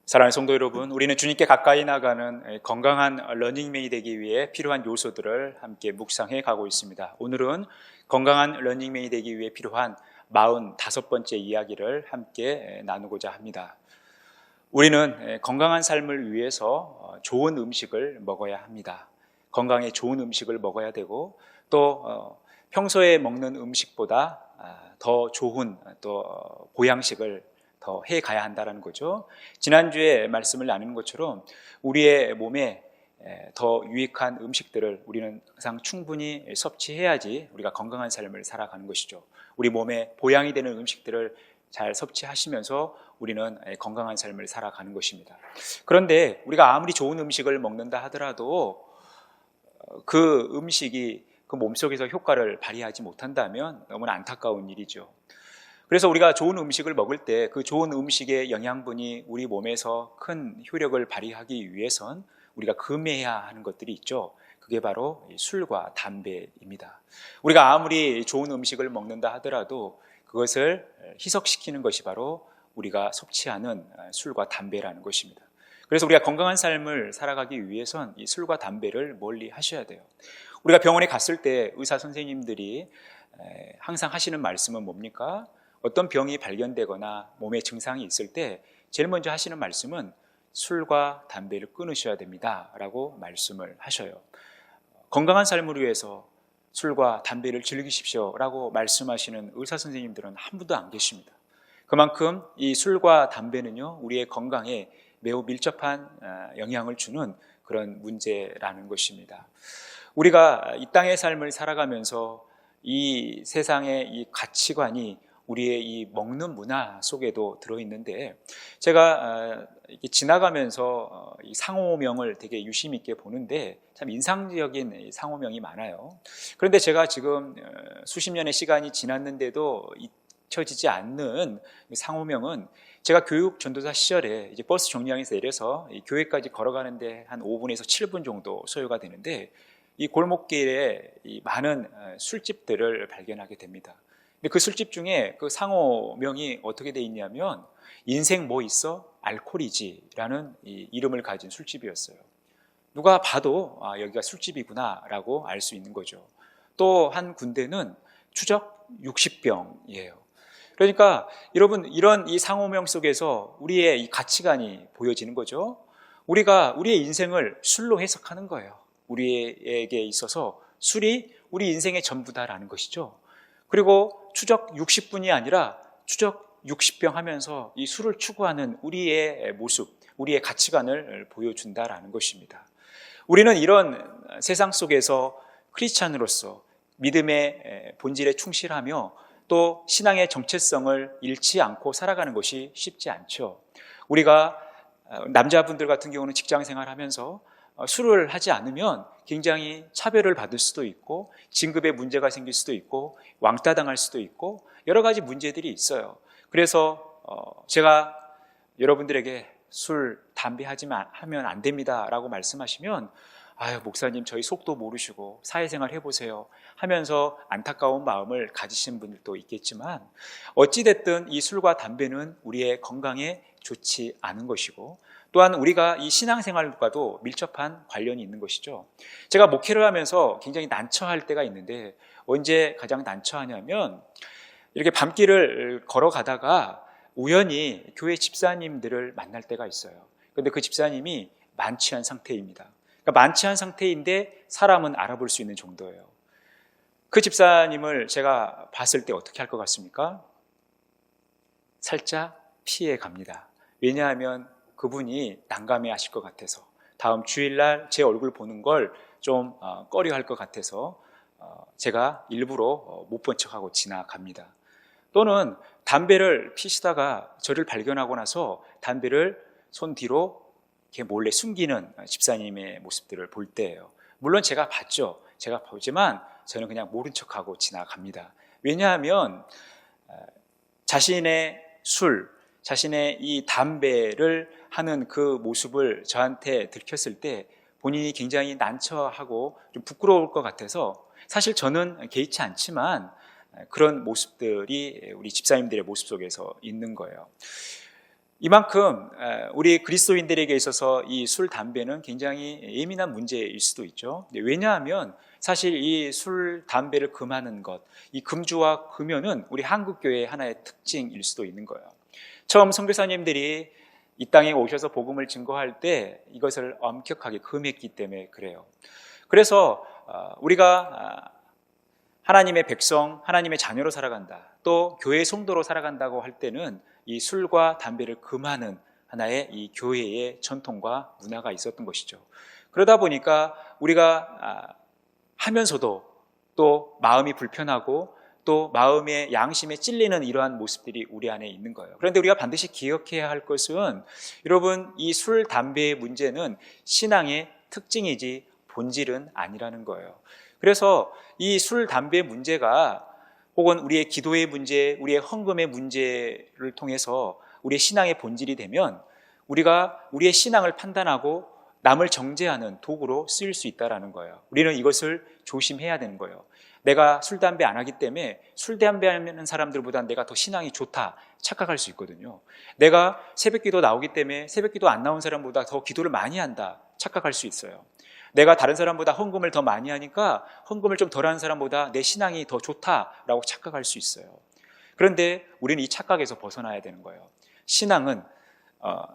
사랑하는 성도 여러분, 우리는 주님께 가까이 나가는 건강한 러닝맨이 되기 위해 필요한 요소들을 함께 묵상해 가고 있습니다. 오늘은 건강한 러닝맨이 되기 위해 필요한 45번째 이야기를 함께 나누고자 합니다. 우리는 건강한 삶을 위해서 좋은 음식을 먹어야 합니다. 건강에 좋은 음식을 먹어야 되고 또 평소에 먹는 음식보다 더 좋은 또 보양식을 더 해가야 한다는 거죠. 지난주에 말씀을 나누는 것처럼 우리의 몸에 더 유익한 음식들을 우리는 항상 충분히 섭취해야지 우리가 건강한 삶을 살아가는 것이죠. 우리 몸에 보양이 되는 음식들을 잘 섭취하시면서 우리는 건강한 삶을 살아가는 것입니다. 그런데 우리가 아무리 좋은 음식을 먹는다 하더라도 그 음식이 그 몸속에서 효과를 발휘하지 못한다면 너무나 안타까운 일이죠. 그래서 우리가 좋은 음식을 먹을 때 그 좋은 음식의 영양분이 우리 몸에서 큰 효력을 발휘하기 위해선 우리가 금해야 하는 것들이 있죠. 그게 바로 술과 담배입니다. 우리가 아무리 좋은 음식을 먹는다 하더라도 그것을 희석시키는 것이 바로 우리가 섭취하는 술과 담배라는 것입니다. 그래서 우리가 건강한 삶을 살아가기 위해선 이 술과 담배를 멀리 하셔야 돼요. 우리가 병원에 갔을 때 의사 선생님들이 항상 하시는 말씀은 뭡니까? 어떤 병이 발견되거나 몸에 증상이 있을 때 제일 먼저 하시는 말씀은 술과 담배를 끊으셔야 됩니다 라고 말씀을 하셔요. 건강한 삶을 위해서 술과 담배를 즐기십시오 라고 말씀하시는 의사 선생님들은 한 분도 안 계십니다. 그만큼 이 술과 담배는요, 우리의 건강에 매우 밀접한 영향을 주는 그런 문제라는 것입니다. 우리가 이 땅의 삶을 살아가면서 이 세상의 이 가치관이 우리의 이 먹는 문화 속에도 들어있는데, 제가 지나가면서 이 상호명을 되게 유심 있게 보는데 참 인상적인 상호명이 많아요. 그런데 제가 지금 수십 년의 시간이 지났는데도 잊혀지지 않는 상호명은, 제가 교육 전도사 시절에 이제 버스 정류장에서 내려서 이 교회까지 걸어가는데 한 5분에서 7분 정도 소요가 되는데, 이 골목길에 이 많은 술집들을 발견하게 됩니다. 근데 그 술집 중에 그 상호명이 어떻게 돼 있냐면 인생 뭐 있어? 알코올이지 라는 이 이름을 가진 술집이었어요. 누가 봐도 여기가 술집이구나 라고 알 수 있는 거죠. 또 한 군데는 추적 60병이에요. 그러니까 여러분, 이런 이 상호명 속에서 우리의 이 가치관이 보여지는 거죠. 우리가 우리의 인생을 술로 해석하는 거예요. 우리에게 있어서 술이 우리 인생의 전부다라는 것이죠. 그리고 추적 60분이 아니라 추적 60병 하면서 이 술을 추구하는 우리의 모습, 우리의 가치관을 보여준다라는 것입니다. 우리는 이런 세상 속에서 크리스찬으로서 믿음의 본질에 충실하며 또 신앙의 정체성을 잃지 않고 살아가는 것이 쉽지 않죠. 우리가 남자분들 같은 경우는 직장 생활하면서 술을 하지 않으면 굉장히 차별을 받을 수도 있고 진급에 문제가 생길 수도 있고 왕따 당할 수도 있고 여러 가지 문제들이 있어요. 그래서 제가 여러분들에게 술, 담배 하면 안 됩니다 라고 말씀하시면, 아유 목사님 저희 속도 모르시고 사회생활 해보세요 하면서 안타까운 마음을 가지신 분들도 있겠지만, 어찌됐든 이 술과 담배는 우리의 건강에 좋지 않은 것이고 또한 우리가 이 신앙생활과도 밀접한 관련이 있는 것이죠. 제가 목회를 하면서 굉장히 난처할 때가 있는데, 언제 가장 난처하냐면 이렇게 밤길을 걸어가다가 우연히 교회 집사님들을 만날 때가 있어요. 그런데 그 집사님이 만취한 상태입니다. 그러니까 만취한 상태인데 사람은 알아볼 수 있는 정도예요. 그 집사님을 제가 봤을 때 어떻게 할 것 같습니까? 살짝 피해 갑니다. 왜냐하면 그분이 난감해 하실 것 같아서, 다음 주일날 제 얼굴 보는 걸 좀 꺼려 할 것 같아서 제가 일부러 못 본 척하고 지나갑니다. 또는 담배를 피시다가 저를 발견하고 나서 담배를 손 뒤로 이렇게 몰래 숨기는 집사님의 모습들을 볼 때예요. 물론 제가 봤죠. 제가 보지만 저는 그냥 모른 척하고 지나갑니다. 왜냐하면 자신의 술, 자신의 이 담배를 하는 그 모습을 저한테 들켰을 때 본인이 굉장히 난처하고 좀 부끄러울 것 같아서, 사실 저는 개의치 않지만 그런 모습들이 우리 집사님들의 모습 속에서 있는 거예요. 이만큼 우리 그리스도인들에게 있어서 이 술, 담배는 굉장히 예민한 문제일 수도 있죠. 왜냐하면 사실 이 술, 담배를 금하는 것, 이 금주와 금연은 우리 한국교회의 하나의 특징일 수도 있는 거예요. 처음 선교사님들이 이 땅에 오셔서 복음을 증거할 때 이것을 엄격하게 금했기 때문에 그래요. 그래서 우리가 하나님의 백성, 하나님의 자녀로 살아간다, 또 교회 성도로 살아간다고 할 때는 이 술과 담배를 금하는 하나의 이 교회의 전통과 문화가 있었던 것이죠. 그러다 보니까 우리가 하면서도 또 마음이 불편하고 또 마음의 양심에 찔리는 이러한 모습들이 우리 안에 있는 거예요. 그런데 우리가 반드시 기억해야 할 것은, 여러분, 이 술, 담배의 문제는 신앙의 특징이지 본질은 아니라는 거예요. 그래서 이 술, 담배 문제가 혹은 우리의 기도의 문제, 우리의 헌금의 문제를 통해서 우리의 신앙의 본질이 되면 우리가 우리의 신앙을 판단하고 남을 정죄하는 도구로 쓰일 수 있다는 거예요. 우리는 이것을 조심해야 되는 거예요. 내가 술, 담배 안 하기 때문에 술, 담배 하는 사람들보다 내가 더 신앙이 좋다 착각할 수 있거든요. 내가 새벽기도 나오기 때문에 새벽기도 안 나온 사람보다 더 기도를 많이 한다 착각할 수 있어요. 내가 다른 사람보다 헌금을 더 많이 하니까 헌금을 좀 덜 하는 사람보다 내 신앙이 더 좋다라고 착각할 수 있어요. 그런데 우리는 이 착각에서 벗어나야 되는 거예요. 신앙은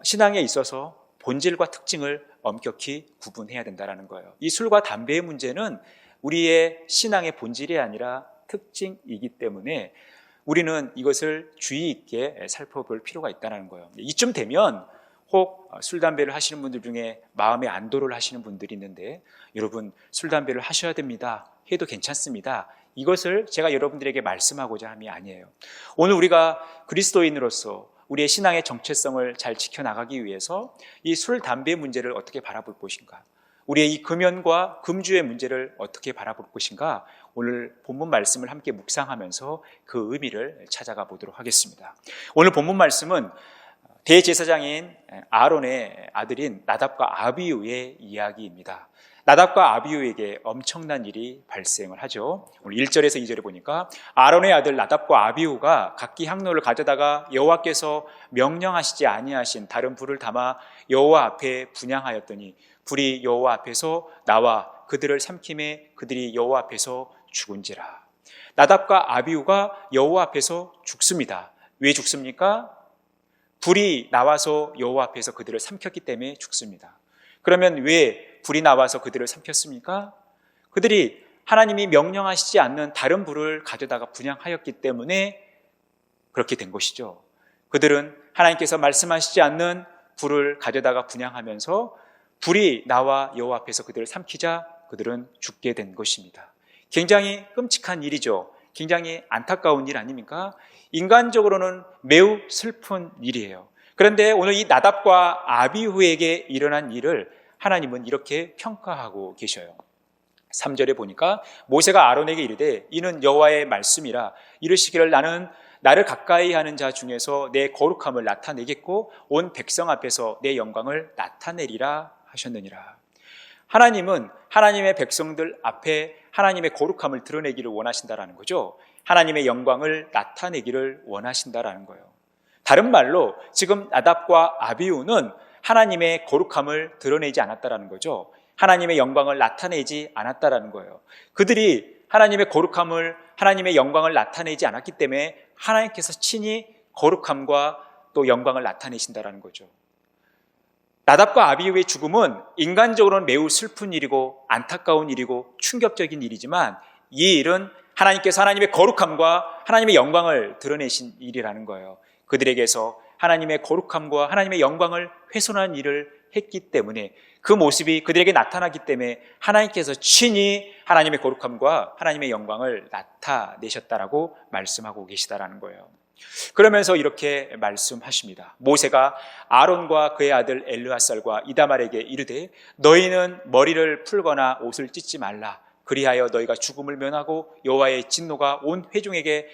신앙에 있어서 본질과 특징을 엄격히 구분해야 된다는 거예요. 이 술과 담배의 문제는 우리의 신앙의 본질이 아니라 특징이기 때문에 우리는 이것을 주의 있게 살펴볼 필요가 있다는 거예요. 이쯤 되면 혹 술, 담배를 하시는 분들 중에 마음의 안도를 하시는 분들이 있는데, 여러분 술, 담배를 하셔야 됩니다, 해도 괜찮습니다, 이것을 제가 여러분들에게 말씀하고자 함이 아니에요. 오늘 우리가 그리스도인으로서 우리의 신앙의 정체성을 잘 지켜나가기 위해서 이 술, 담배 문제를 어떻게 바라볼 것인가, 우리의 이 금연과 금주의 문제를 어떻게 바라볼 것인가, 오늘 본문 말씀을 함께 묵상하면서 그 의미를 찾아가 보도록 하겠습니다. 오늘 본문 말씀은 대제사장인 아론의 아들인 나답과 아비후의 이야기입니다. 나답과 아비후에게 엄청난 일이 발생을 하죠. 오늘 1절에서 2절에 보니까 아론의 아들 나답과 아비후가 각기 향로를 가져다가 여호와께서 명령하시지 아니하신 다른 불을 담아 여호와 앞에 분향하였더니 불이 여호와 앞에서 나와 그들을 삼킴에 그들이 여호와 앞에서 죽은지라. 나답과 아비후가 여호와 앞에서 죽습니다. 왜 죽습니까? 불이 나와서 여호와 앞에서 그들을 삼켰기 때문에 죽습니다. 그러면 왜 불이 나와서 그들을 삼켰습니까? 그들이 하나님이 명령하시지 않는 다른 불을 가져다가 분향하였기 때문에 그렇게 된 것이죠. 그들은 하나님께서 말씀하시지 않는 불을 가져다가 분향하면서 불이 나와 여호와 앞에서 그들을 삼키자 그들은 죽게 된 것입니다. 굉장히 끔찍한 일이죠. 굉장히 안타까운 일 아닙니까? 인간적으로는 매우 슬픈 일이에요. 그런데 오늘 이 나답과 아비후에게 일어난 일을 하나님은 이렇게 평가하고 계셔요. 3절에 보니까 모세가 아론에게 이르되 이는 여호와의 말씀이라 이르시기를 나는 나를 가까이 하는 자 중에서 내 거룩함을 나타내겠고 온 백성 앞에서 내 영광을 나타내리라 하셨느니라. 하나님은 하나님의 백성들 앞에 하나님의 거룩함을 드러내기를 원하신다라는 거죠. 하나님의 영광을 나타내기를 원하신다라는 거예요. 다른 말로 지금 나답과 아비후는 하나님의 거룩함을 드러내지 않았다라는 거죠. 하나님의 영광을 나타내지 않았다라는 거예요. 그들이 하나님의 거룩함을, 하나님의 영광을 나타내지 않았기 때문에 하나님께서 친히 거룩함과 또 영광을 나타내신다라는 거죠. 나답과 아비후의 죽음은 인간적으로는 매우 슬픈 일이고 안타까운 일이고 충격적인 일이지만 이 일은 하나님께서 하나님의 거룩함과 하나님의 영광을 드러내신 일이라는 거예요. 그들에게서 하나님의 거룩함과 하나님의 영광을 훼손한 일을 했기 때문에 그 모습이 그들에게 나타나기 때문에 하나님께서 친히 하나님의 거룩함과 하나님의 영광을 나타내셨다라고 말씀하고 계시다라는 거예요. 그러면서 이렇게 말씀하십니다. 모세가 아론과 그의 아들 엘르아살과 이다말에게 이르되 너희는 머리를 풀거나 옷을 찢지 말라. 그리하여 너희가 죽음을 면하고 여호와의 진노가 온 회중에게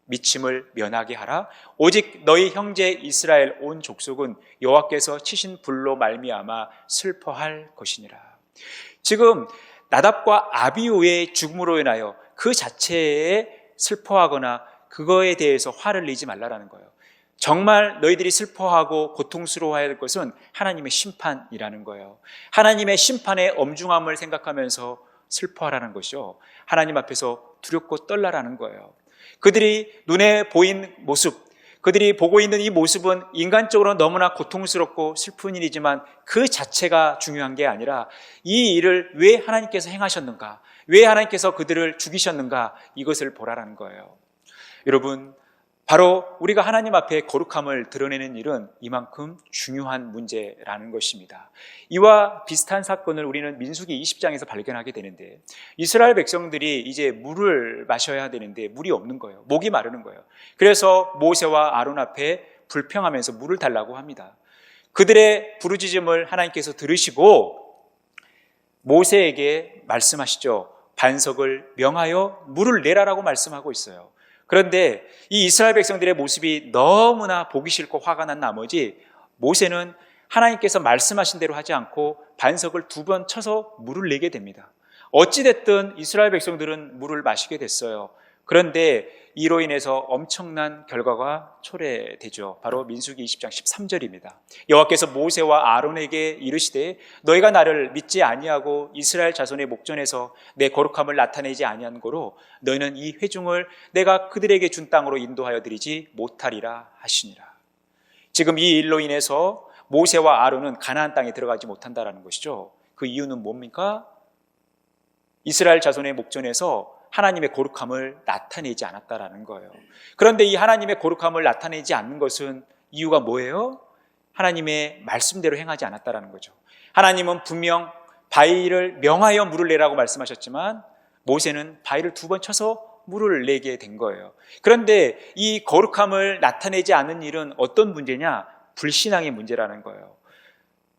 미침을 면하게 하라. 오직 너희 형제 이스라엘 온 족속은 여호와께서 치신 불로 말미암아 슬퍼할 것이니라. 지금 나답과 아비후의 죽음으로 인하여 그 자체에 슬퍼하거나 그거에 대해서 화를 내지 말라라는 거예요. 정말 너희들이 슬퍼하고 고통스러워해야 할 것은 하나님의 심판이라는 거예요. 하나님의 심판의 엄중함을 생각하면서 슬퍼하라는 것이죠. 하나님 앞에서 두렵고 떨라라는 거예요. 그들이 눈에 보인 모습, 그들이 보고 있는 이 모습은 인간적으로 너무나 고통스럽고 슬픈 일이지만 그 자체가 중요한 게 아니라 이 일을 왜 하나님께서 행하셨는가, 왜 하나님께서 그들을 죽이셨는가, 이것을 보라라는 거예요. 여러분, 바로 우리가 하나님 앞에 거룩함을 드러내는 일은 이만큼 중요한 문제라는 것입니다. 이와 비슷한 사건을 우리는 민수기 20장에서 발견하게 되는데, 이스라엘 백성들이 이제 물을 마셔야 되는데 물이 없는 거예요. 목이 마르는 거예요. 그래서 모세와 아론 앞에 불평하면서 물을 달라고 합니다. 그들의 부르짖음을 하나님께서 들으시고 모세에게 말씀하시죠. 반석을 명하여 물을 내라라고 말씀하고 있어요. 그런데 이 이스라엘 백성들의 모습이 너무나 보기 싫고 화가 난 나머지 모세는 하나님께서 말씀하신 대로 하지 않고 반석을 2번 쳐서 물을 내게 됩니다. 어찌됐든 이스라엘 백성들은 물을 마시게 됐어요. 그런데 이로 인해서 엄청난 결과가 초래되죠. 바로 민수기 20장 13절입니다. 여호와께서 모세와 아론에게 이르시되 너희가 나를 믿지 아니하고 이스라엘 자손의 목전에서 내 거룩함을 나타내지 아니한 고로 너희는 이 회중을 내가 그들에게 준 땅으로 인도하여 드리지 못하리라 하시니라. 지금 이 일로 인해서 모세와 아론은 가나안 땅에 들어가지 못한다라는 것이죠. 그 이유는 뭡니까? 이스라엘 자손의 목전에서 하나님의 거룩함을 나타내지 않았다라는 거예요. 그런데 이 하나님의 거룩함을 나타내지 않는 것은 이유가 뭐예요? 하나님의 말씀대로 행하지 않았다라는 거죠. 하나님은 분명 바위를 명하여 물을 내라고 말씀하셨지만 모세는 바위를 2번 쳐서 물을 내게 된 거예요. 그런데 이 거룩함을 나타내지 않는 일은 어떤 문제냐? 불신앙의 문제라는 거예요.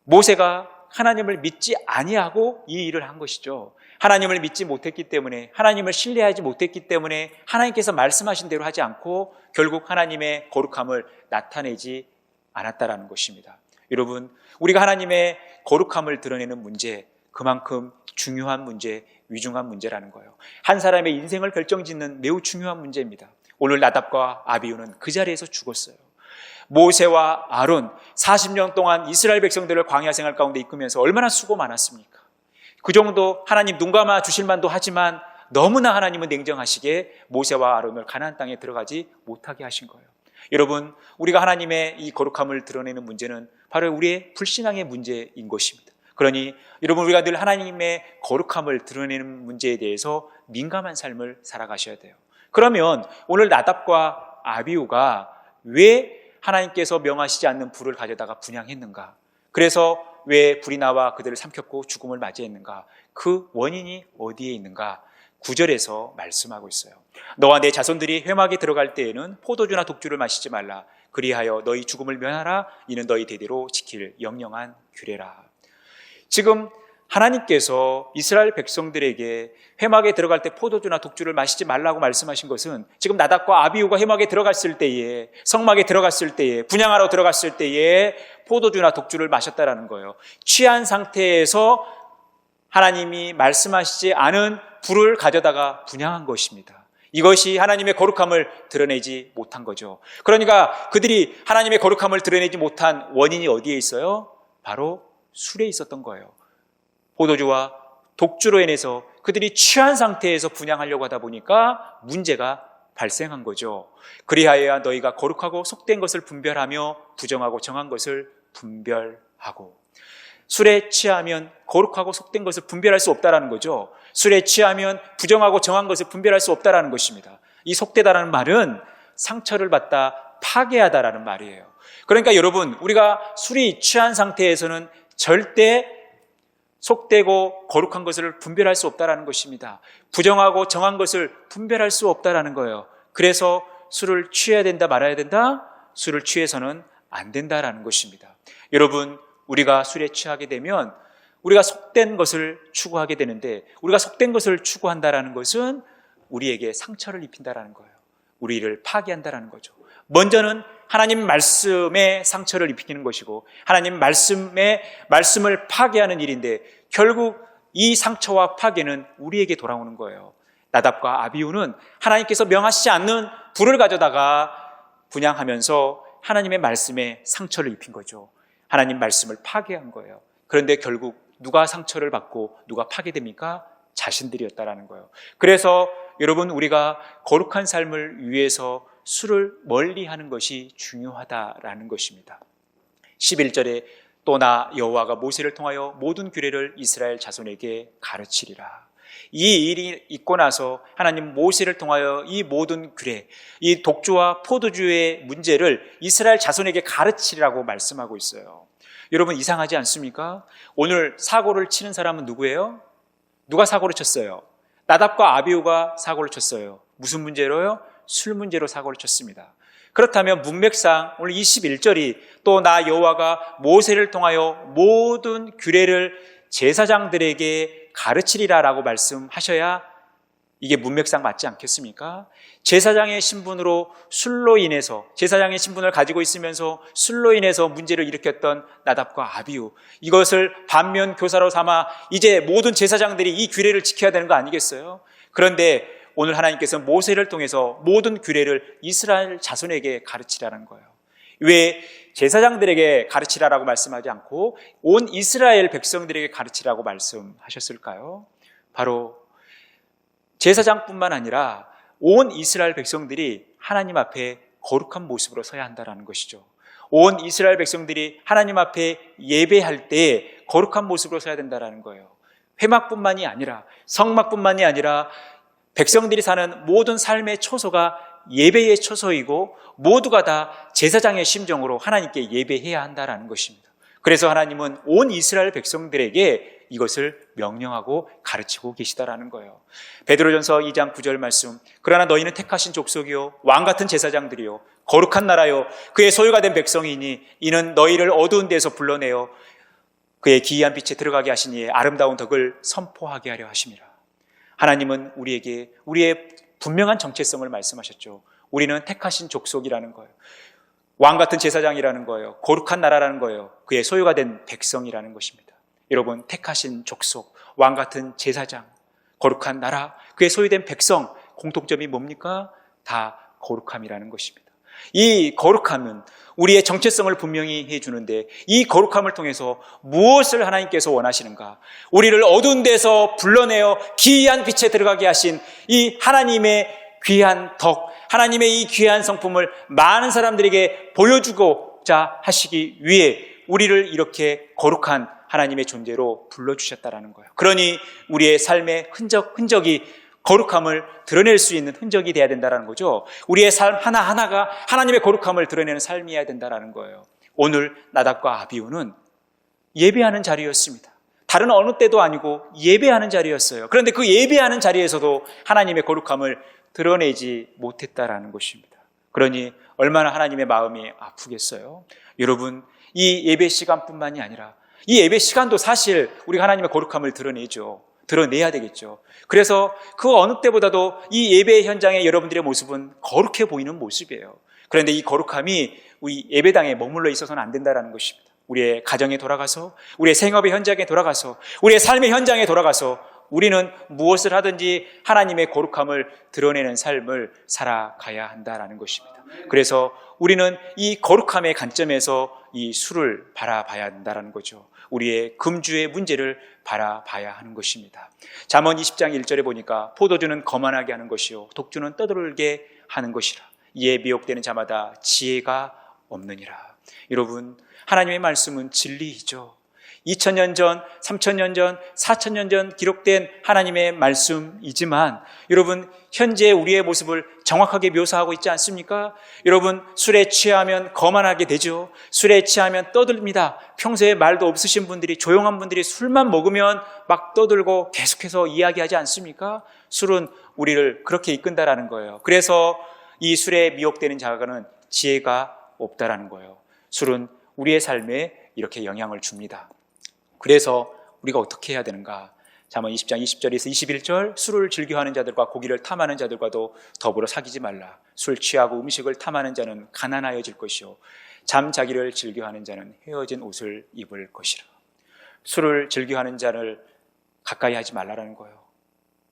모세가 하나님을 믿지 아니하고 이 일을 한 것이죠. 하나님을 믿지 못했기 때문에, 하나님을 신뢰하지 못했기 때문에 하나님께서 말씀하신 대로 하지 않고 결국 하나님의 거룩함을 나타내지 않았다라는 것입니다. 여러분, 우리가 하나님의 거룩함을 드러내는 문제, 그만큼 중요한 문제, 위중한 문제라는 거예요. 한 사람의 인생을 결정짓는 매우 중요한 문제입니다. 오늘 나답과 아비후는 그 자리에서 죽었어요. 모세와 아론 40년 동안 이스라엘 백성들을 광야 생활 가운데 이끌면서 얼마나 수고 많았습니까? 그 정도 하나님 눈 감아 주실 만도 하지만 너무나 하나님은 냉정하시게 모세와 아론을 가나안 땅에 들어가지 못하게 하신 거예요. 여러분, 우리가 하나님의 이 거룩함을 드러내는 문제는 바로 우리의 불신앙의 문제인 것입니다. 그러니 여러분, 우리가 늘 하나님의 거룩함을 드러내는 문제에 대해서 민감한 삶을 살아가셔야 돼요. 그러면 오늘 나답과 아비후가 왜 하나님께서 명하시지 않는 불을 가져다가 분향했는가? 그래서 왜 불이 나와 그들을 삼켰고 죽음을 맞이했는가? 그 원인이 어디에 있는가? 9절에서 말씀하고 있어요. 너와 내 자손들이 회막에 들어갈 때에는 포도주나 독주를 마시지 말라. 그리하여 너희 죽음을 면하라. 이는 너희 대대로 지킬 영영한 규례라. 지금 하나님께서 이스라엘 백성들에게 회막에 들어갈 때 포도주나 독주를 마시지 말라고 말씀하신 것은 지금 나답과 아비후가 회막에 들어갔을 때에, 성막에 들어갔을 때에, 분향하러 들어갔을 때에 포도주나 독주를 마셨다라는 거예요. 취한 상태에서 하나님이 말씀하시지 않은 불을 가져다가 분향한 것입니다. 이것이 하나님의 거룩함을 드러내지 못한 거죠. 그러니까 그들이 하나님의 거룩함을 드러내지 못한 원인이 어디에 있어요? 바로 술에 있었던 거예요. 포도주와 독주로 인해서 그들이 취한 상태에서 분향하려고 하다 보니까 문제가 발생한 거죠. 그리하여야 너희가 거룩하고 속된 것을 분별하며 부정하고 정한 것을 분별하고. 술에 취하면 거룩하고 속된 것을 분별할 수 없다라는 거죠. 술에 취하면 부정하고 정한 것을 분별할 수 없다라는 것입니다. 이 속되다라는 말은 상처를 받다, 파괴하다라는 말이에요. 그러니까 여러분, 우리가 술이 취한 상태에서는 절대 속되고 거룩한 것을 분별할 수 없다라는 것입니다. 부정하고 정한 것을 분별할 수 없다라는 거예요. 그래서 술을 취해야 된다, 말아야 된다? 술을 취해서는 안 된다라는 것입니다. 여러분, 우리가 술에 취하게 되면 우리가 속된 것을 추구하게 되는데, 우리가 속된 것을 추구한다라는 것은 우리에게 상처를 입힌다라는 거예요. 우리를 파괴한다라는 거죠. 먼저는 하나님 말씀에 상처를 입히는 것이고 하나님 말씀을 파괴하는 일인데 결국 이 상처와 파괴는 우리에게 돌아오는 거예요. 나답과 아비후는 하나님께서 명하시지 않는 불을 가져다가 분향하면서 하나님의 말씀에 상처를 입힌 거죠. 하나님 말씀을 파괴한 거예요. 그런데 결국 누가 상처를 받고 누가 파괴됩니까? 자신들이었다라는 거예요. 그래서 여러분, 우리가 거룩한 삶을 위해서 술을 멀리하는 것이 중요하다라는 것입니다. 11절에 또 나 여호와가 모세를 통하여 모든 규례를 이스라엘 자손에게 가르치리라. 이 일이 있고 나서 하나님 모세를 통하여 이 모든 규례, 이 독주와 포도주의 문제를 이스라엘 자손에게 가르치라고 말씀하고 있어요. 여러분, 이상하지 않습니까? 오늘 사고를 치는 사람은 누구예요? 누가 사고를 쳤어요? 나답과 아비후가 사고를 쳤어요. 무슨 문제로요? 술 문제로 사고를 쳤습니다. 그렇다면 문맥상 오늘 21절이 또 나 여호와가 모세를 통하여 모든 규례를 제사장들에게 가르치리라라고 말씀하셔야 이게 문맥상 맞지 않겠습니까? 제사장의 신분으로 술로 인해서, 제사장의 신분을 가지고 있으면서 술로 인해서 문제를 일으켰던 나답과 아비후, 이것을 반면 교사로 삼아 이제 모든 제사장들이 이 규례를 지켜야 되는 거 아니겠어요? 그런데 오늘 하나님께서 모세를 통해서 모든 규례를 이스라엘 자손에게 가르치라는 거예요. 왜 제사장들에게 가르치라라고 말씀하지 않고 온 이스라엘 백성들에게 가르치라고 말씀하셨을까요? 바로 제사장뿐만 아니라 온 이스라엘 백성들이 하나님 앞에 거룩한 모습으로 서야 한다는 것이죠. 온 이스라엘 백성들이 하나님 앞에 예배할 때 거룩한 모습으로 서야 된다는 거예요. 회막뿐만이 아니라, 성막뿐만이 아니라 백성들이 사는 모든 삶의 초소가 예배의 초소이고 모두가 다 제사장의 심정으로 하나님께 예배해야 한다는 것입니다. 그래서 하나님은 온 이스라엘 백성들에게 이것을 명령하고 가르치고 계시다라는 거예요. 베드로전서 2장 9절 말씀, 그러나 너희는 택하신 족속이요 왕같은 제사장들이요 거룩한 나라요 그의 소유가 된 백성이니 이는 너희를 어두운 데서 불러내어 그의 기이한 빛에 들어가게 하시니 아름다운 덕을 선포하게 하려 하심이라. 하나님은 우리에게 우리의 분명한 정체성을 말씀하셨죠. 우리는 택하신 족속이라는 거예요. 왕같은 제사장이라는 거예요. 거룩한 나라라는 거예요. 그의 소유가 된 백성이라는 것입니다. 여러분, 택하신 족속, 왕같은 제사장, 거룩한 나라, 그의 소유된 백성, 공통점이 뭡니까? 다 거룩함이라는 것입니다. 이 거룩함은 우리의 정체성을 분명히 해주는데 이 거룩함을 통해서 무엇을 하나님께서 원하시는가? 우리를 어두운 데서 불러내어 기이한 빛에 들어가게 하신 이 하나님의 귀한 덕, 하나님의 이 귀한 성품을 많은 사람들에게 보여주고자 하시기 위해 우리를 이렇게 거룩한 하나님의 존재로 불러주셨다라는 거예요. 그러니 우리의 삶의 흔적이 거룩함을 드러낼 수 있는 흔적이 돼야 된다는 거죠. 우리의 삶 하나하나가 하나님의 거룩함을 드러내는 삶이어야 된다는 거예요. 오늘 나답과 아비후는 예배하는 자리였습니다. 다른 어느 때도 아니고 예배하는 자리였어요. 그런데 그 예배하는 자리에서도 하나님의 거룩함을 드러내지 못했다라는 것입니다. 그러니 얼마나 하나님의 마음이 아프겠어요. 여러분, 이 예배 시간뿐만이 아니라 이 예배 시간도 사실 우리가 하나님의 거룩함을 드러내야 되겠죠. 그래서 그 어느 때보다도 이 예배 현장의 여러분들의 모습은 거룩해 보이는 모습이에요. 그런데 이 거룩함이 우리 예배당에 머물러 있어서는 안 된다는 것입니다. 우리의 가정에 돌아가서, 우리의 생업의 현장에 돌아가서, 우리의 삶의 현장에 돌아가서 우리는 무엇을 하든지 하나님의 거룩함을 드러내는 삶을 살아가야 한다는 것입니다. 그래서 우리는 이 거룩함의 관점에서 이 술을 바라봐야 한다는 거죠. 우리의 금주의 문제를 바라봐야 하는 것입니다. 잠언 20장 1절에 보니까 포도주는 거만하게 하는 것이요 독주는 떠들게 하는 것이라. 이에 미혹되는 자마다 지혜가 없느니라. 여러분, 하나님의 말씀은 진리이죠. 2000년 전, 3000년 전, 4000년 전 기록된 하나님의 말씀이지만 여러분, 현재 우리의 모습을 정확하게 묘사하고 있지 않습니까? 여러분, 술에 취하면 거만하게 되죠. 술에 취하면 떠듭니다. 평소에 말도 없으신 분들이, 조용한 분들이 술만 먹으면 막 떠들고 계속해서 이야기하지 않습니까? 술은 우리를 그렇게 이끈다라는 거예요. 그래서 이 술에 미혹되는 자가는 지혜가 없다라는 거예요. 술은 우리의 삶에 이렇게 영향을 줍니다. 그래서 우리가 어떻게 해야 되는가? 잠언 20장 20절에서 21절, 술을 즐겨하는 자들과 고기를 탐하는 자들과도 더불어 사귀지 말라. 술 취하고 음식을 탐하는 자는 가난하여질 것이요 잠자기를 즐겨하는 자는 헤어진 옷을 입을 것이라. 술을 즐겨하는 자를 가까이 하지 말라라는 거예요.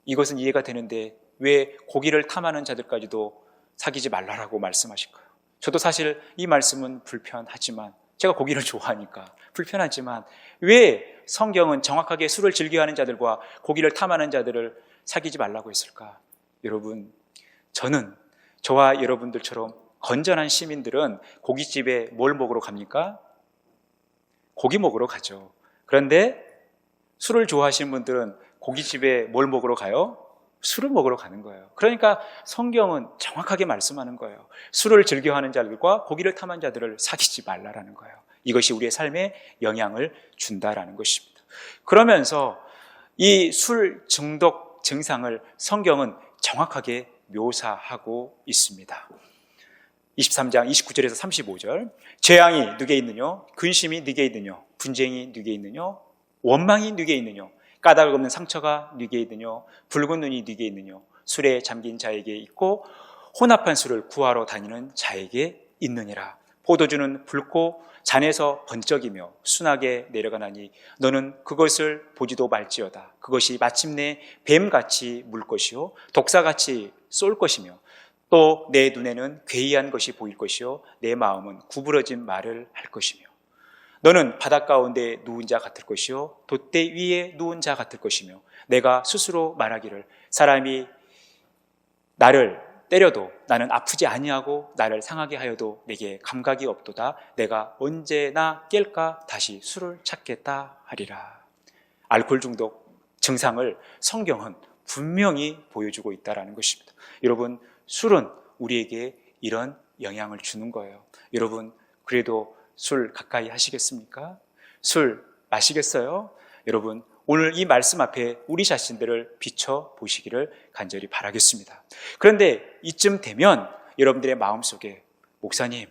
이것은 이해가 되는데 왜 고기를 탐하는 자들까지도 사귀지 말라라고 말씀하실까요? 저도 사실 이 말씀은 불편하지만, 제가 고기를 좋아하니까 불편하지만, 왜 성경은 정확하게 술을 즐겨하는 자들과 고기를 탐하는 자들을 사귀지 말라고 했을까? 여러분, 저는 저와 여러분들처럼 건전한 시민들은 고깃집에 뭘 먹으러 갑니까? 고기 먹으러 가죠. 그런데 술을 좋아하시는 분들은 고깃집에 뭘 먹으러 가요? 술을 먹으러 가는 거예요. 그러니까 성경은 정확하게 말씀하는 거예요. 술을 즐겨하는 자들과 고기를 탐하는 자들을 사귀지 말라라는 거예요. 이것이 우리의 삶에 영향을 준다라는 것입니다. 그러면서 이 술 중독 증상을 성경은 정확하게 묘사하고 있습니다. 23장 29절에서 35절. 재앙이 누게 있느뇨? 근심이 누게 있느뇨? 분쟁이 누게 있느뇨? 원망이 누게 있느뇨? 까닭 없는 상처가 누게 있느뇨? 붉은 눈이 누게 있느뇨? 술에 잠긴 자에게 있고 혼합한 술을 구하러 다니는 자에게 있느니라. 포도주는 붉고 잔에서 번쩍이며 순하게 내려가나니 너는 그것을 보지도 말지어다. 그것이 마침내 뱀같이 물 것이요 독사같이 쏠 것이며 또 내 눈에는 괴이한 것이 보일 것이요 내 마음은 구부러진 말을 할 것이며 너는 바닷 가운데 누운 자 같을 것이요 돛대 위에 누운 자 같을 것이며 내가 스스로 말하기를 사람이 나를 때려도 나는 아프지 아니하고 나를 상하게 하여도 내게 감각이 없도다. 내가 언제나 깰까 다시 술을 찾겠다 하리라. 알코올 중독 증상을 성경은 분명히 보여주고 있다는 것입니다. 여러분, 술은 우리에게 이런 영향을 주는 거예요. 여러분, 그래도 술 가까이 하시겠습니까? 술 마시겠어요? 여러분, 오늘 이 말씀 앞에 우리 자신들을 비춰보시기를 간절히 바라겠습니다. 그런데 이쯤 되면 여러분들의 마음속에 목사님,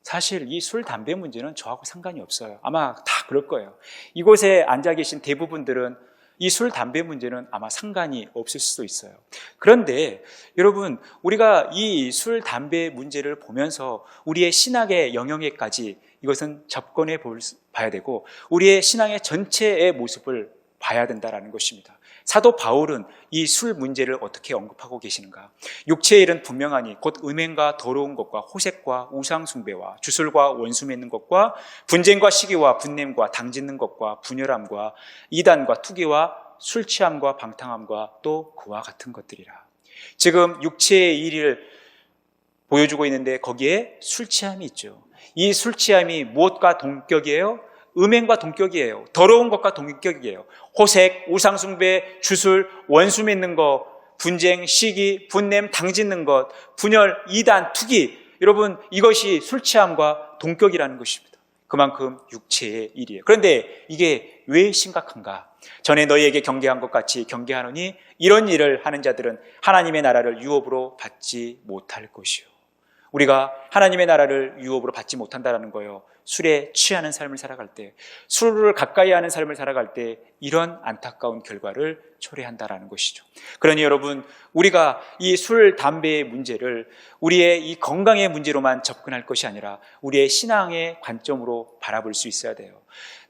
사실 이 술, 담배 문제는 저하고 상관이 없어요. 아마 다 그럴 거예요. 이곳에 앉아 계신 대부분들은 이 술, 담배 문제는 아마 상관이 없을 수도 있어요. 그런데 여러분, 우리가 이 술, 담배 문제를 보면서 우리의 신학의 영역에까지 이것은 접근해 봐야 되고 우리의 신앙의 전체의 모습을 봐야 된다는 것입니다. 사도 바울은 이 술 문제를 어떻게 언급하고 계시는가? 육체의 일은 분명하니 곧 음행과 더러운 것과 호색과 우상숭배와 주술과 원수 맺는 것과 분쟁과 시기와 분냄과 당짓는 것과 분열함과 이단과 투기와 술 취함과 방탕함과 또 그와 같은 것들이라. 지금 육체의 일을 보여주고 있는데 거기에 술 취함이 있죠. 이 술 취함이 무엇과 동격이에요? 음행과 동격이에요. 더러운 것과 동격이에요. 호색, 우상숭배, 주술, 원수 맺는 것, 분쟁, 시기, 분냄, 당짓는 것, 분열, 이단, 투기. 여러분, 이것이 술 취함과 동격이라는 것입니다. 그만큼 육체의 일이에요. 그런데 이게 왜 심각한가? 전에 너희에게 경계한 것 같이 경계하노니 이런 일을 하는 자들은 하나님의 나라를 유업으로 받지 못할 것이요. 우리가 하나님의 나라를 유업으로 받지 못한다는 거예요. 술에 취하는 삶을 살아갈 때, 술을 가까이 하는 삶을 살아갈 때 이런 안타까운 결과를 초래한다는 것이죠. 그러니 여러분, 우리가 이 술, 담배의 문제를 우리의 이 건강의 문제로만 접근할 것이 아니라 우리의 신앙의 관점으로 바라볼 수 있어야 돼요.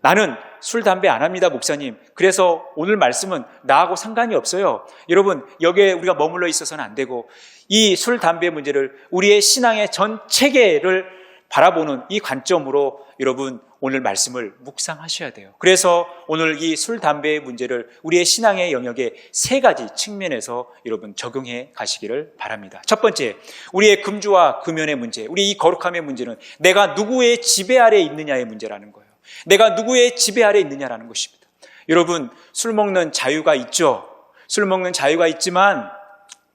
나는 술, 담배 안 합니다, 목사님. 그래서 오늘 말씀은 나하고 상관이 없어요. 여러분, 여기에 우리가 머물러 있어서는 안 되고 이 술, 담배 문제를 우리의 신앙의 전 체계를 바라보는 이 관점으로 여러분 오늘 말씀을 묵상하셔야 돼요. 그래서 오늘 이 술, 담배의 문제를 우리의 신앙의 영역에 세 가지 측면에서 여러분 적용해 가시기를 바랍니다. 첫 번째, 우리의 금주와 금연의 문제, 우리 이 거룩함의 문제는 내가 누구의 지배 아래에 있느냐의 문제라는 거예요. 내가 누구의 지배 아래에 있느냐라는 것입니다. 여러분, 술 먹는 자유가 있죠. 술 먹는 자유가 있지만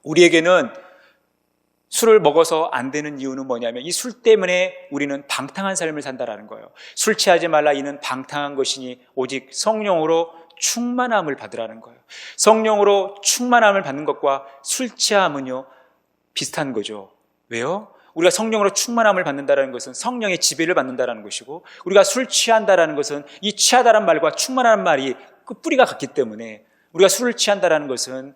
우리에게는 술을 먹어서 안 되는 이유는 뭐냐면 이 술 때문에 우리는 방탕한 삶을 산다라는 거예요. 술 취하지 말라 이는 방탕한 것이니 오직 성령으로 충만함을 받으라는 거예요. 성령으로 충만함을 받는 것과 술 취함은요 비슷한 거죠. 왜요? 우리가 성령으로 충만함을 받는다는 것은 성령의 지배를 받는다는 것이고 우리가 술 취한다는 것은 이 취하다는 말과 충만한 말이 끝뿌리가 같기 때문에 우리가 술을 취한다는 것은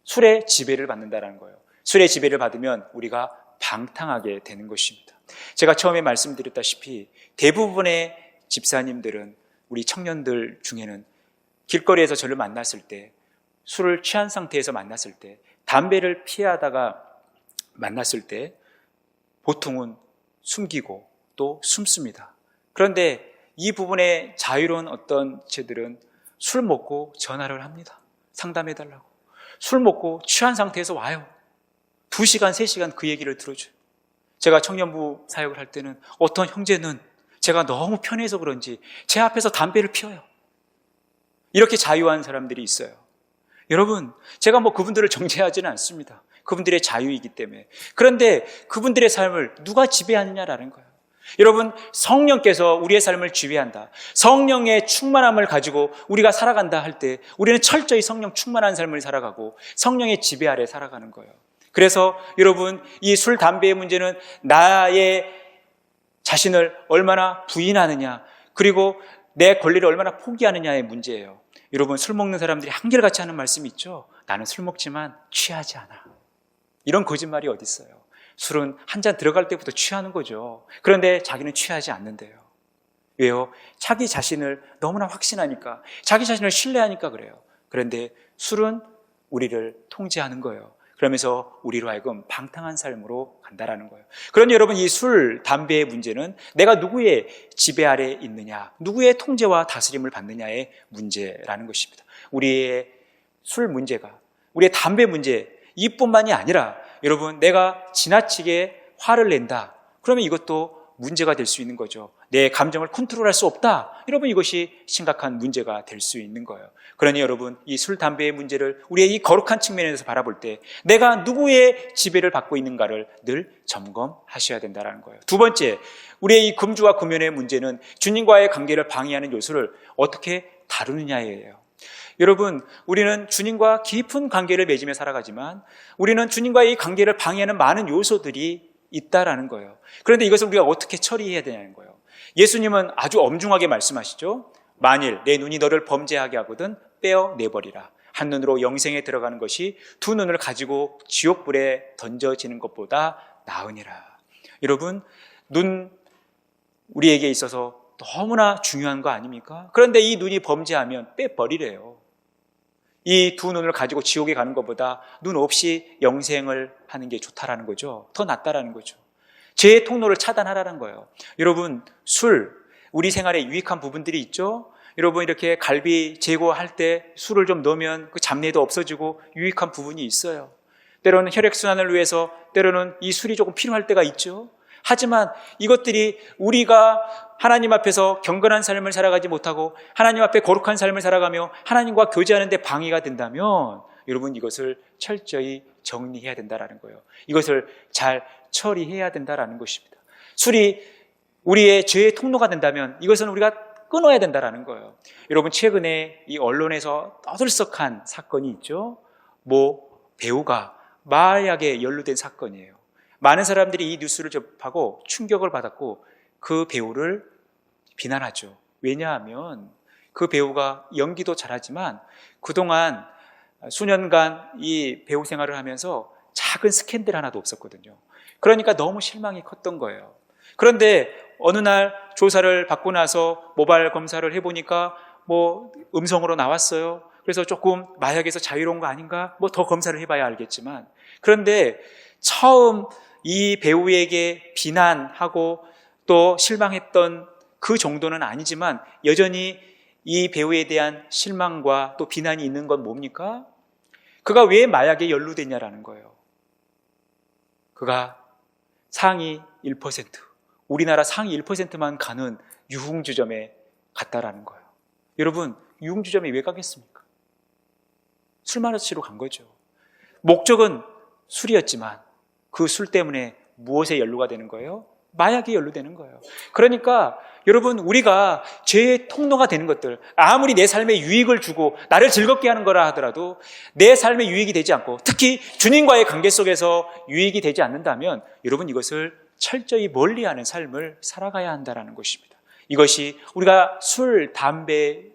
술의 지배를 받는다는 거예요. 술의 지배를 받으면 우리가 방탕하게 되는 것입니다. 제가 처음에 말씀드렸다시피 대부분의 집사님들은 우리 청년들 중에는 길거리에서 저를 만났을 때 술을 취한 상태에서 만났을 때 담배를 피하다가 만났을 때 보통은 숨기고 또 숨습니다. 그런데 이 부분에 자유로운 어떤 죄들은 술 먹고 전화를 합니다. 상담해달라고. 술 먹고 취한 상태에서 와요. 2시간, 3시간 그 얘기를 들어줘요. 제가 청년부 사역을 할 때는 어떤 형제는 제가 너무 편해서 그런지 제 앞에서 담배를 피워요. 이렇게 자유한 사람들이 있어요. 여러분, 제가 그분들을 정죄하지는 않습니다. 그분들의 자유이기 때문에. 그런데 그분들의 삶을 누가 지배하느냐라는 거예요. 여러분, 성령께서 우리의 삶을 지배한다. 성령의 충만함을 가지고 우리가 살아간다 할 때 우리는 철저히 성령 충만한 삶을 살아가고 성령의 지배 아래 살아가는 거예요. 그래서 여러분, 이 술, 담배의 문제는 나의 자신을 얼마나 부인하느냐, 그리고 내 권리를 얼마나 포기하느냐의 문제예요. 여러분, 술 먹는 사람들이 한결같이 하는 말씀이 있죠. 나는 술 먹지만 취하지 않아. 이런 거짓말이 어디 있어요. 술은 한 잔 들어갈 때부터 취하는 거죠. 그런데 자기는 취하지 않는데요. 왜요? 자기 자신을 너무나 확신하니까, 자기 자신을 신뢰하니까 그래요. 그런데 술은 우리를 통제하는 거예요. 그러면서 우리로 하여금 방탕한 삶으로 간다라는 거예요. 그러니 여러분, 이 술, 담배의 문제는 내가 누구의 지배 아래 있느냐, 누구의 통제와 다스림을 받느냐의 문제라는 것입니다. 우리의 술 문제가, 우리의 담배 문제, 이뿐만이 아니라 여러분, 내가 지나치게 화를 낸다. 그러면 이것도 문제가 될 수 있는 거죠. 내 감정을 컨트롤할 수 없다. 여러분, 이것이 심각한 문제가 될 수 있는 거예요. 그러니 여러분, 이 술, 담배의 문제를 우리의 이 거룩한 측면에서 바라볼 때 내가 누구의 지배를 받고 있는가를 늘 점검하셔야 된다는 거예요. 두 번째, 우리의 이 금주와 금연의 문제는 주님과의 관계를 방해하는 요소를 어떻게 다루느냐예요. 여러분, 우리는 주님과 깊은 관계를 맺으며 살아가지만 우리는 주님과의 이 관계를 방해하는 많은 요소들이 있다라는 거예요. 그런데 이것을 우리가 어떻게 처리해야 되냐는 거예요. 예수님은 아주 엄중하게 말씀하시죠. 만일 내 눈이 너를 범죄하게 하거든 떼어내버리라. 한 눈으로 영생에 들어가는 것이 두 눈을 가지고 지옥불에 던져지는 것보다 나으니라. 여러분, 눈 우리에게 있어서 너무나 중요한 거 아닙니까? 그런데 이 눈이 범죄하면 빼버리래요. 이 두 눈을 가지고 지옥에 가는 것보다 눈 없이 영생을 하는 게 좋다라는 거죠. 더 낫다라는 거죠. 죄의 통로를 차단하라는 거예요. 여러분, 술, 우리 생활에 유익한 부분들이 있죠. 여러분, 이렇게 갈비 제거할 때 술을 좀 넣으면 그 잡내도 없어지고 유익한 부분이 있어요. 때로는 혈액순환을 위해서, 때로는 이 술이 조금 필요할 때가 있죠. 하지만 이것들이 우리가 하나님 앞에서 경건한 삶을 살아가지 못하고 하나님 앞에 거룩한 삶을 살아가며 하나님과 교제하는 데 방해가 된다면 여러분, 이것을 철저히 정리해야 된다는 거예요. 이것을 잘 처리해야 된다는 것입니다. 술이 우리의 죄의 통로가 된다면 이것은 우리가 끊어야 된다는 거예요. 여러분, 최근에 이 언론에서 떠들썩한 사건이 있죠. 배우가 마약에 연루된 사건이에요. 많은 사람들이 이 뉴스를 접하고 충격을 받았고 그 배우를 비난하죠. 왜냐하면 그 배우가 연기도 잘하지만 그동안 수년간 이 배우 생활을 하면서 작은 스캔들 하나도 없었거든요. 그러니까 너무 실망이 컸던 거예요. 그런데 어느 날 조사를 받고 나서 모발 검사를 해보니까 음성으로 나왔어요. 그래서 조금 마약에서 자유로운 거 아닌가? 더 검사를 해봐야 알겠지만, 그런데 처음 이 배우에게 비난하고 또 실망했던 그 정도는 아니지만 여전히 이 배우에 대한 실망과 또 비난이 있는 건 뭡니까? 그가 왜 마약에 연루됐냐라는 거예요. 그가 상위 1%, 우리나라 상위 1%만 가는 유흥주점에 갔다라는 거예요. 여러분, 유흥주점에 왜 가겠습니까? 술 마시러 간 거죠. 목적은 술이었지만 그 술 때문에 무엇에 연루가 되는 거예요? 마약에 연루되는 거예요. 그러니까 여러분, 우리가 죄의 통로가 되는 것들, 아무리 내 삶에 유익을 주고 나를 즐겁게 하는 거라 하더라도 내 삶에 유익이 되지 않고 특히 주님과의 관계 속에서 유익이 되지 않는다면 여러분, 이것을 철저히 멀리하는 삶을 살아가야 한다는 것입니다. 이것이 우리가 술, 담배의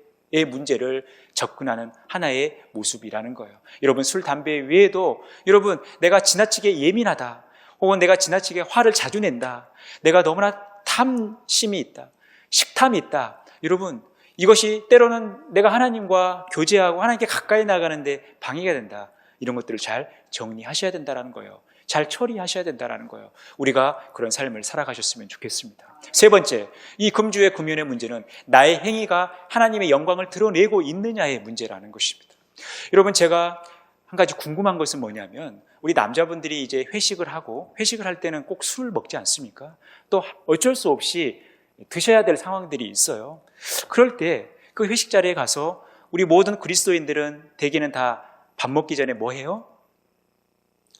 문제를 접근하는 하나의 모습이라는 거예요. 여러분, 술, 담배 외에도 여러분, 내가 지나치게 예민하다, 혹은 내가 지나치게 화를 자주 낸다, 내가 너무나 탐심이 있다, 식탐이 있다. 여러분, 이것이 때로는 내가 하나님과 교제하고 하나님께 가까이 나가는데 방해가 된다. 이런 것들을 잘 정리하셔야 된다는 거예요. 잘 처리하셔야 된다는 거예요. 우리가 그런 삶을 살아가셨으면 좋겠습니다. 세 번째, 이 금주의 금연의 문제는 나의 행위가 하나님의 영광을 드러내고 있느냐의 문제라는 것입니다. 여러분, 제가 한 가지 궁금한 것은 뭐냐면, 우리 남자분들이 이제 회식을 하고, 회식을 할 때는 꼭 술을 먹지 않습니까? 또 어쩔 수 없이 드셔야 될 상황들이 있어요. 그럴 때 그 회식 자리에 가서 우리 모든 그리스도인들은 대개는 다 밥 먹기 전에 뭐 해요?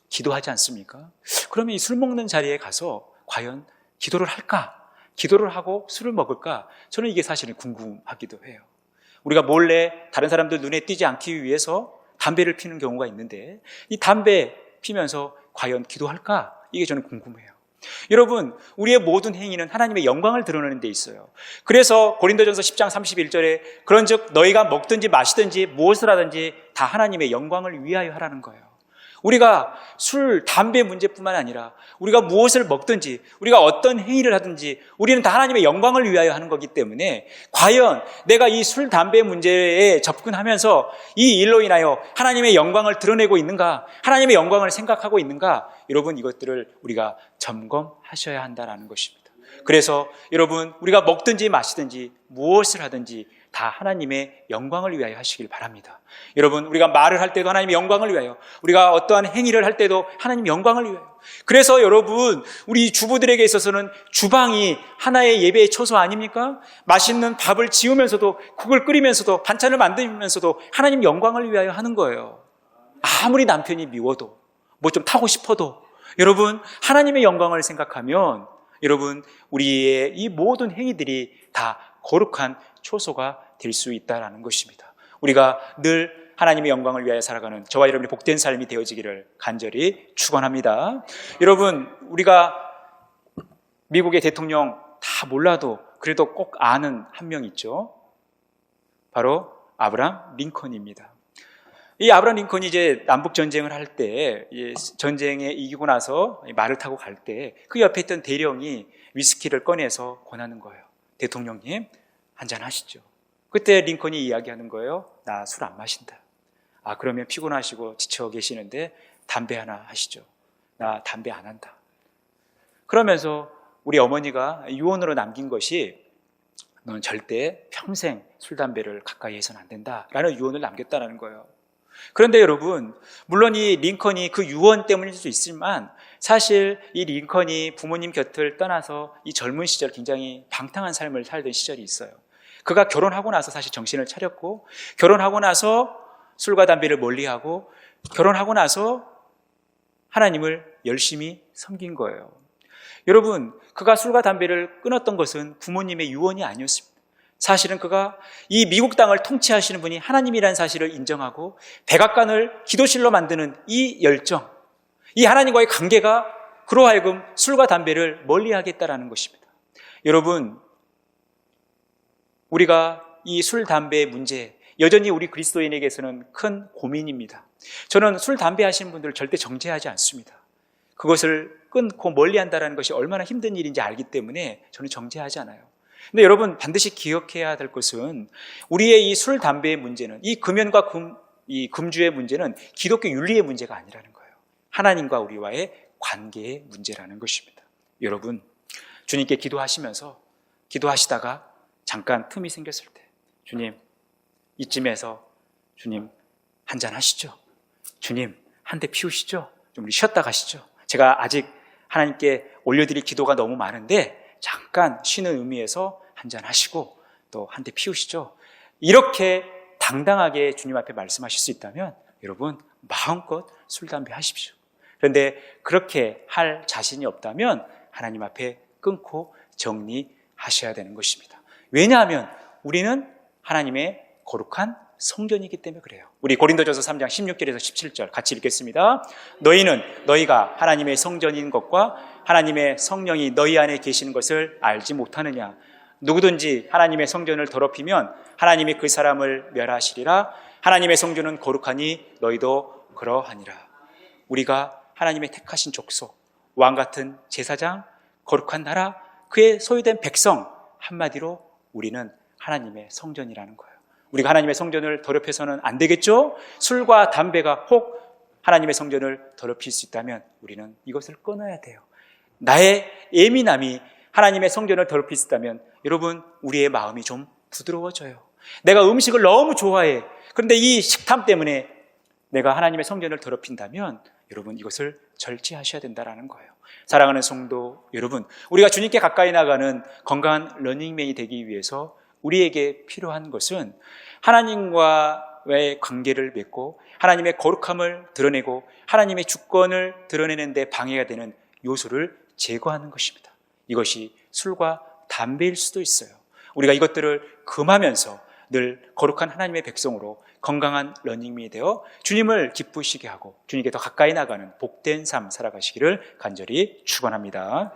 기도하지 않습니까? 그러면 이 술 먹는 자리에 가서 과연 기도를 할까? 기도를 하고 술을 먹을까? 저는 이게 사실은 궁금하기도 해요. 우리가 몰래 다른 사람들 눈에 띄지 않기 위해서 담배를 피는 경우가 있는데, 이 담배 피면서 과연 기도할까? 이게 저는 궁금해요. 여러분, 우리의 모든 행위는 하나님의 영광을 드러내는 데 있어요. 그래서 고린도전서 10장 31절에 그런즉 너희가 먹든지 마시든지 무엇을 하든지 다 하나님의 영광을 위하여 하라는 거예요. 우리가 술, 담배 문제뿐만 아니라 우리가 무엇을 먹든지 우리가 어떤 행위를 하든지 우리는 다 하나님의 영광을 위하여 하는 거기 때문에, 과연 내가 이 술, 담배 문제에 접근하면서 이 일로 인하여 하나님의 영광을 드러내고 있는가, 하나님의 영광을 생각하고 있는가, 여러분, 이것들을 우리가 점검하셔야 한다는 것입니다. 그래서 여러분, 우리가 먹든지 마시든지 무엇을 하든지 다 하나님의 영광을 위하여 하시길 바랍니다. 여러분, 우리가 말을 할 때도 하나님의 영광을 위하여, 우리가 어떠한 행위를 할 때도 하나님의 영광을 위하여. 그래서 여러분, 우리 주부들에게 있어서는 주방이 하나의 예배의 처소 아닙니까? 맛있는 밥을 지으면서도, 국을 끓이면서도, 반찬을 만들면서도 하나님 영광을 위하여 하는 거예요. 아무리 남편이 미워도, 뭐 좀 타고 싶어도, 여러분, 하나님의 영광을 생각하면 여러분, 우리의 이 모든 행위들이 다 거룩한 초소가 될 수 있다는 것입니다. 우리가 늘 하나님의 영광을 위하여 살아가는 저와 여러분이 복된 삶이 되어지기를 간절히 축원합니다. 여러분, 우리가 미국의 대통령 다 몰라도 그래도 꼭 아는 한 명 있죠. 바로 아브라함 링컨입니다. 이 아브라함 링컨이 이제 남북 전쟁을 할 때, 전쟁에 이기고 나서 말을 타고 갈 때 그 옆에 있던 대령이 위스키를 꺼내서 권하는 거예요. 대통령님, 한잔 하시죠. 그때 링컨이 이야기하는 거예요. 나 술 안 마신다. 아, 그러면 피곤하시고 지쳐 계시는데 담배 하나 하시죠. 나 담배 안 한다. 그러면서 우리 어머니가 유언으로 남긴 것이, 넌 절대 평생 술, 담배를 가까이 해서는 안 된다라는 유언을 남겼다는 거예요. 그런데 여러분, 물론 이 링컨이 그 유언 때문일 수 있지만, 사실 이 링컨이 부모님 곁을 떠나서 이 젊은 시절 굉장히 방탕한 삶을 살던 시절이 있어요. 그가 결혼하고 나서 사실 정신을 차렸고, 결혼하고 나서 술과 담배를 멀리하고, 결혼하고 나서 하나님을 열심히 섬긴 거예요. 여러분, 그가 술과 담배를 끊었던 것은 부모님의 유언이 아니었습니다. 사실은 그가 이 미국 땅을 통치하시는 분이 하나님이라는 사실을 인정하고 백악관을 기도실로 만드는 이 열정, 이 하나님과의 관계가 그로 하여금 술과 담배를 멀리하겠다라는 것입니다. 여러분, 우리가 이 술, 담배의 문제, 여전히 우리 그리스도인에게서는 큰 고민입니다. 저는 술, 담배 하시는 분들을 절대 정죄하지 않습니다. 그것을 끊고 멀리한다는 것이 얼마나 힘든 일인지 알기 때문에 저는 정죄하지 않아요. 근데 여러분, 반드시 기억해야 될 것은, 우리의 이 술, 담배의 문제는, 이 금연과 이 금주의 문제는 기독교 윤리의 문제가 아니라는 거예요. 하나님과 우리와의 관계의 문제라는 것입니다. 여러분, 주님께 기도하시다가 잠깐 틈이 생겼을 때, 주님, 이쯤에서 주님 한잔 하시죠. 주님 한 대 피우시죠. 좀 우리 쉬었다 가시죠. 제가 아직 하나님께 올려드릴 기도가 너무 많은데 잠깐 쉬는 의미에서 한잔 하시고 또 한 대 피우시죠. 이렇게 당당하게 주님 앞에 말씀하실 수 있다면 여러분, 마음껏 술, 담배 하십시오. 그런데 그렇게 할 자신이 없다면 하나님 앞에 끊고 정리하셔야 되는 것입니다. 왜냐하면 우리는 하나님의 거룩한 성전이기 때문에 그래요. 우리 고린도전서 3장 16절에서 17절 같이 읽겠습니다. 너희는 너희가 하나님의 성전인 것과 하나님의 성령이 너희 안에 계시는 것을 알지 못하느냐. 누구든지 하나님의 성전을 더럽히면 하나님이 그 사람을 멸하시리라. 하나님의 성전은 거룩하니 너희도 그러하니라. 우리가 하나님의 택하신 족속, 왕같은 제사장, 거룩한 나라, 그의 소유된 백성, 한마디로 우리는 하나님의 성전이라는 거예요. 우리가 하나님의 성전을 더럽혀서는 안 되겠죠? 술과 담배가 혹 하나님의 성전을 더럽힐 수 있다면 우리는 이것을 끊어야 돼요. 나의 예민함이 하나님의 성전을 더럽힐 수 있다면 여러분, 우리의 마음이 좀 부드러워져요. 내가 음식을 너무 좋아해. 그런데 이 식탐 때문에 내가 하나님의 성전을 더럽힌다면 여러분, 이것을 절제하셔야 된다는 거예요. 사랑하는 성도 여러분, 우리가 주님께 가까이 나가는 건강한 러닝맨이 되기 위해서 우리에게 필요한 것은 하나님과의 관계를 맺고 하나님의 거룩함을 드러내고 하나님의 주권을 드러내는 데 방해가 되는 요소를 제거하는 것입니다. 이것이 술과 담배일 수도 있어요. 우리가 이것들을 금하면서 늘 거룩한 하나님의 백성으로 건강한 러닝맨이 되어 주님을 기쁘시게 하고 주님께 더 가까이 나가는 복된 삶 살아가시기를 간절히 축원합니다.